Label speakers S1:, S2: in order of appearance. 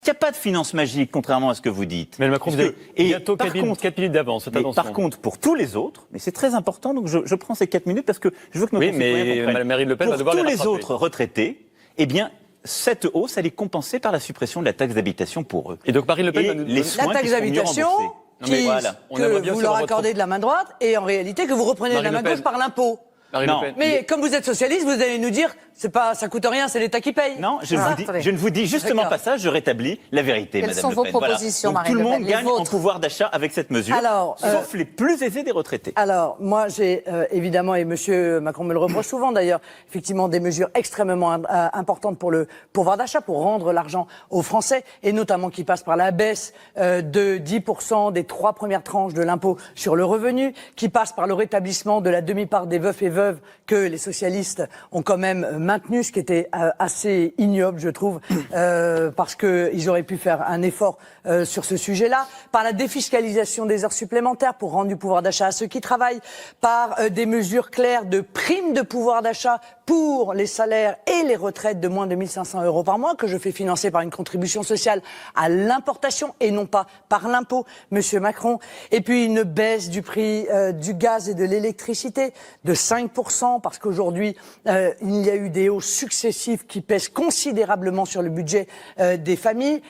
S1: qu'il n'y a pas de finance magique, contrairement à ce que vous dites.
S2: Mais Macron, vous avez bientôt 4 minutes d'avance.
S1: Par contre, pour tous les autres, mais c'est très important, donc je prends ces 4 minutes parce que je veux que nos concitoyens comprennent.
S2: Marine Le Pen va devoir
S1: pour tous
S2: les
S1: les autres retraités, eh bien, cette hausse, elle est compensée par la suppression de la taxe d'habitation pour eux.
S2: Et donc Marine Le Pen va nous
S1: les soins
S3: la taxe
S1: qui seront mieux
S3: d'habitation
S1: remboursés.
S3: que vous leur accordez de la main droite et en réalité que vous reprenez de la main gauche par l'impôt.
S2: Non.
S3: Mais comme vous êtes socialiste, vous allez nous dire, ça coûte rien, c'est l'État qui paye.
S1: Non, je ne vous dis justement pas ça, je rétablis la vérité,
S4: Quelles
S1: Madame
S4: sont
S1: Le
S4: vos
S1: Pen.
S4: propositions,
S1: Donc,
S4: Marine
S1: tout le
S4: Le Pen,
S1: monde
S4: les
S1: gagne en
S4: vôtres?
S1: pouvoir d'achat avec cette mesure, sauf les plus aisés des retraités.
S3: Alors, moi, j'ai évidemment, et Monsieur Macron me le reproche souvent d'ailleurs, effectivement des mesures extrêmement importantes pour le pouvoir d'achat, pour rendre l'argent aux Français, et notamment qui passent par la baisse de 10% des 3 premières tranches de l'impôt sur le revenu, qui passe par le rétablissement de la demi-part des veufs et veuves que les socialistes ont quand même maintenu, ce qui était assez ignoble, je trouve, parce qu'ils auraient pu faire un effort sur ce sujet-là, par la défiscalisation des heures supplémentaires pour rendre du pouvoir d'achat à ceux qui travaillent, par des mesures claires de primes de pouvoir d'achat pour les salaires et les retraites de moins de 1 500 € par mois, que je fais financer par une contribution sociale à l'importation et non pas par l'impôt, Monsieur Macron. Et puis une baisse du prix du gaz et de l'électricité de 5%, parce qu'aujourd'hui, il y a eu des hausses successives qui pèsent considérablement sur le budget des familles.